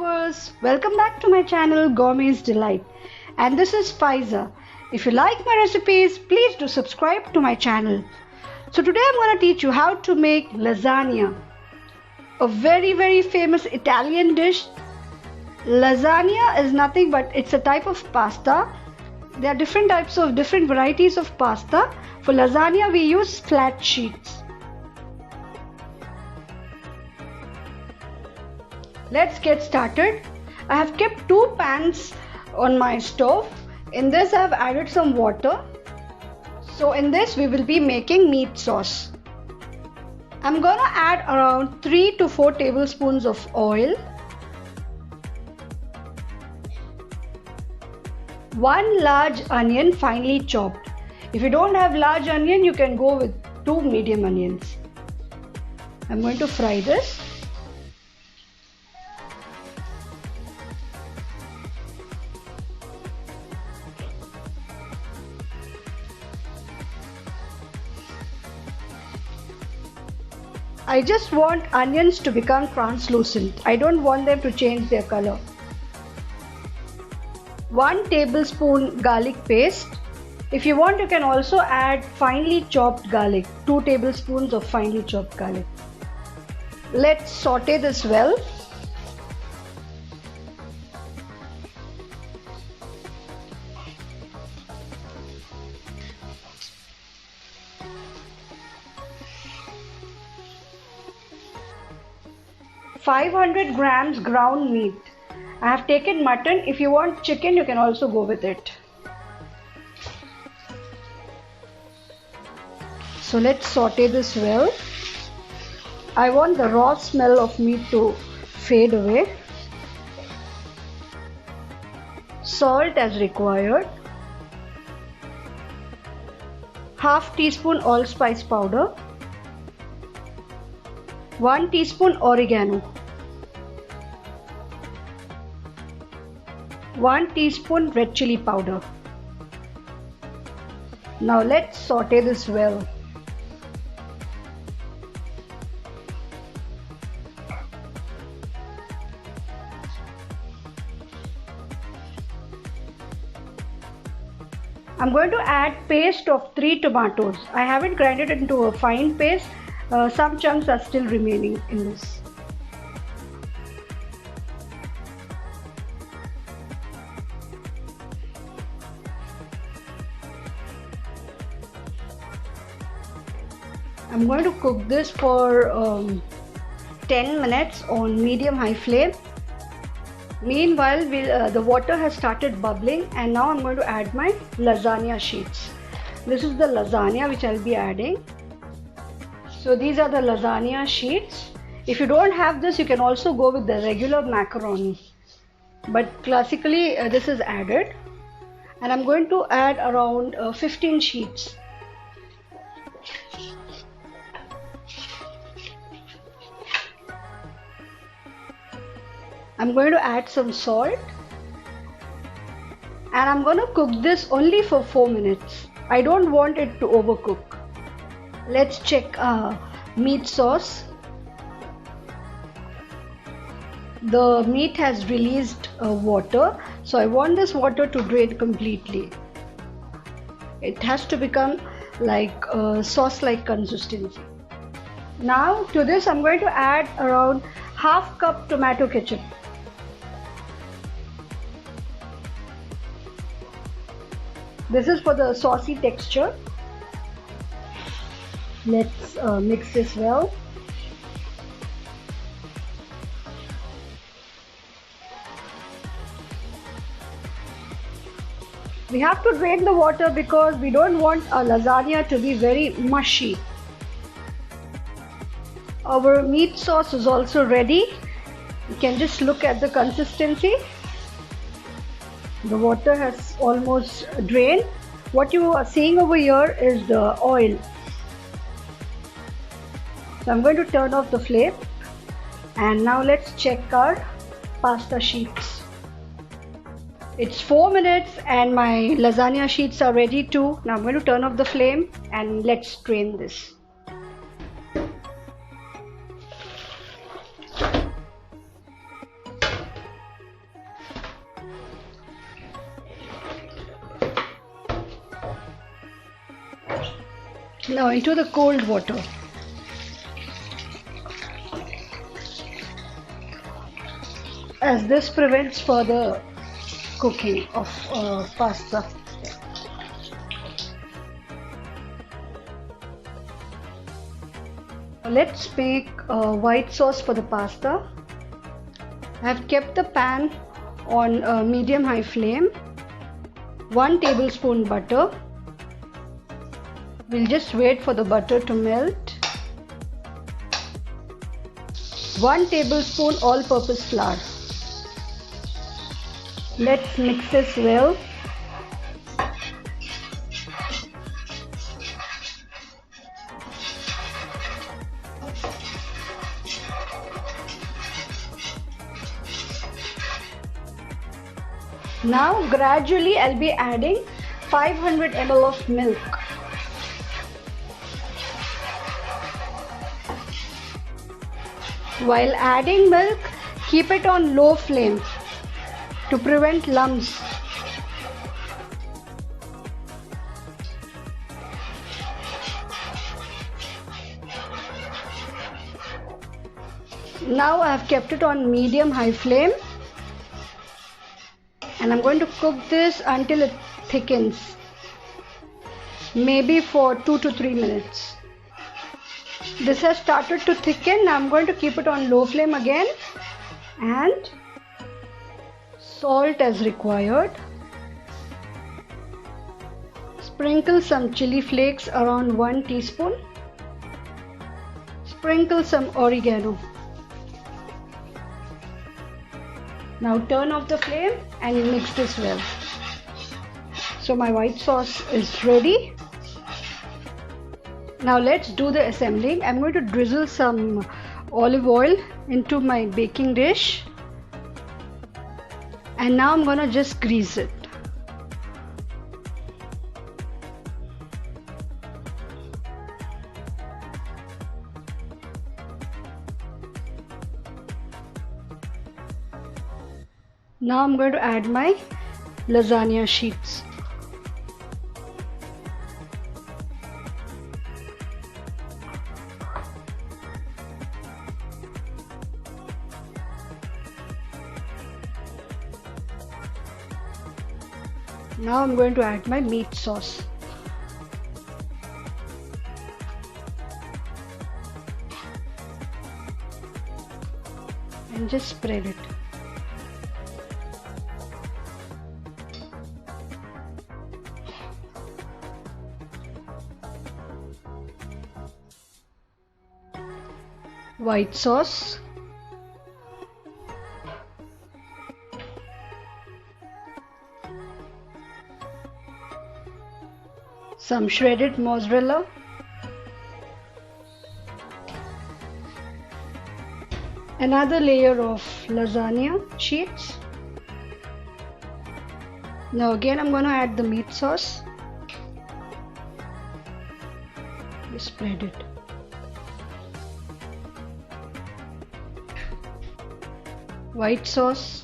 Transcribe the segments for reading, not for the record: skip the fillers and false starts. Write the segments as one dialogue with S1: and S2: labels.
S1: viewers, welcome back to my channel Gourmet's Delight, and this is Faiza. If you like my recipes, please do subscribe to my channel. So today I'm going to teach you how to make lasagna, a very famous Italian dish. Lasagna is nothing but it's a type of pasta. There are different varieties of pasta. For lasagna we use flat sheets. Let's get started. I have kept two pans on my stove. In this I have added some water. So in this we will be making meat sauce. I'm gonna add around 3 to 4 tablespoons of oil, 1 large onion finely chopped. If you don't have large onion, you can go with 2 medium onions. I'm going to fry this. I just want onions to become translucent. I don't want them to change their color. 1 tablespoon garlic paste. If you want, you can also add finely chopped garlic. 2 tablespoons of finely chopped garlic. Let's saute this well. $500 grams ground meat. I have taken mutton. If you want chicken, you can also go with it. So let's saute this well. I want the raw smell of meat to fade away. Salt as required. Half teaspoon allspice powder. 1 teaspoon oregano. 1 teaspoon red chili powder. Now let's saute this well. I'm going to add paste of 3 tomatoes. I haven't grinded it into a fine paste. Some chunks are still remaining in this. I'm going to cook this for 10 minutes on medium-high flame. Meanwhile, the water has started bubbling, and now I'm going to add my lasagna sheets. This is the lasagna which I'll be adding. So these are the lasagna sheets. If you don't have this, you can also go with the regular macaroni. But classically, this is added. And I'm going to add around 15 sheets. I'm going to add some salt. And I'm going to cook this only for 4 minutes. I don't want it to overcook. Let's check meat sauce. The meat has released water, so I want this water to drain completely. It has to become like sauce-like consistency. Now to this I'm going to add around half cup tomato ketchup. This is for the saucy texture. Let's mix this well. We have to drain the water because we don't want our lasagna to be very mushy. Our meat sauce is also ready. You can just look at the consistency. The water has almost drained. What you are seeing over here is the oil. So I'm going to turn off the flame, and now let's check our pasta sheets. It's 4 minutes and my lasagna sheets are ready too. Now I'm going to turn off the flame and let's strain this. Now into the cold water. As this prevents further cooking of pasta. Let's make white sauce for the pasta. I have kept the pan on medium-high flame. 1 tablespoon butter. We'll just wait for the butter to melt. 1 tablespoon all-purpose flour. Let's mix this well. Now gradually I'll be adding 500 ml of milk. While adding milk, keep it on low flame to prevent lumps. Now I have kept it on medium-high flame. And I'm going to cook this until it thickens, maybe for 2 to 3 minutes. This has started to thicken. Now I'm going to keep it on low flame again and salt as required. Sprinkle some chili flakes, around 1 teaspoon. Sprinkle some oregano. Now turn off the flame and mix this well. So my white sauce is ready. Now let's do the assembling. I'm going to drizzle some olive oil into my baking dish. And now I'm going to just grease it. Now I'm going to add my lasagna sheets. Now I'm going to add my meat sauce. And just spread it. White sauce, some shredded mozzarella, another layer of lasagna sheets. Now again I'm going to add the meat sauce. Just spread it. White sauce,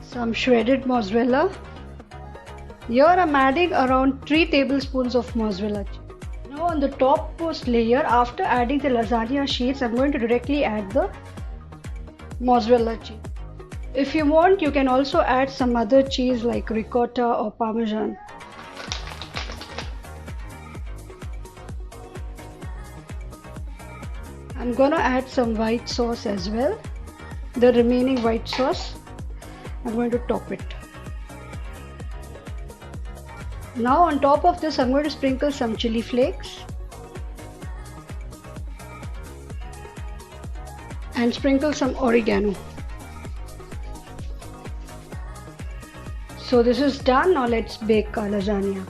S1: some shredded mozzarella. Here I'm adding around 3 tablespoons of mozzarella. Now on the topmost layer, after adding the lasagna sheets, I'm going to directly add the mozzarella cheese. If you want, you can also add some other cheese like ricotta or parmesan. I'm gonna add some white sauce as well. The remaining white sauce, I'm going to top it. Now on top of this, I'm going to sprinkle some chili flakes and sprinkle some oregano. So this is done. Now let's bake our lasagna.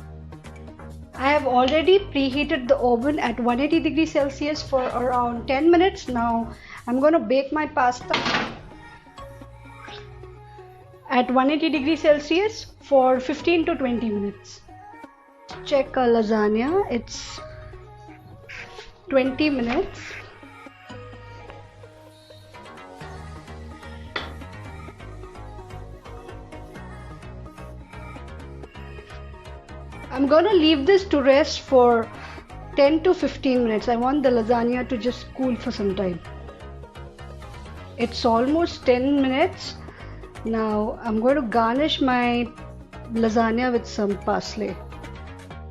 S1: I have already preheated the oven at 180 degrees Celsius for around 10 minutes. Now I'm going to bake my pasta at 180 degrees Celsius for 15 to 20 minutes. Check our lasagna. It's 20 minutes. I'm gonna leave this to rest for 10 to 15 minutes. I want the lasagna to just cool for some time. It's almost 10 minutes. Now I'm going to garnish my lasagna with some parsley,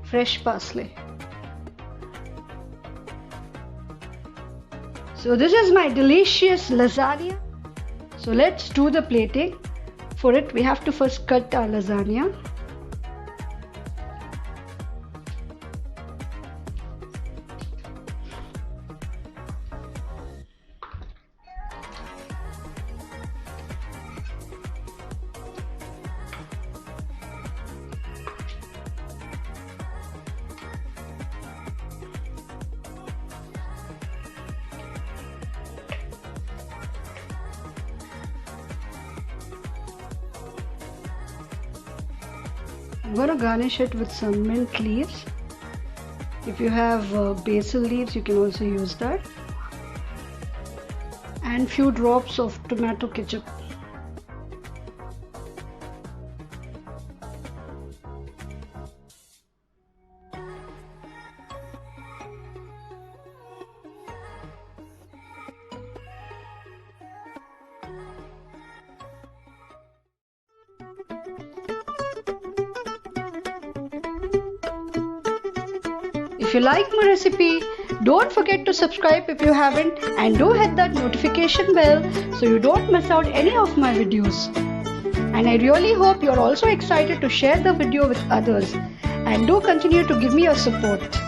S1: fresh parsley. So this is my delicious lasagna. So let's do the plating. For it, we have to first cut our lasagna. I'm going to garnish it with some mint leaves. If you have basil leaves, you can also use that. And few drops of tomato ketchup. If you like my recipe, don't forget to subscribe if you haven't, and do hit that notification bell so you don't miss out any of my videos. And I really hope you're also excited to share the video with others, and do continue to give me your support.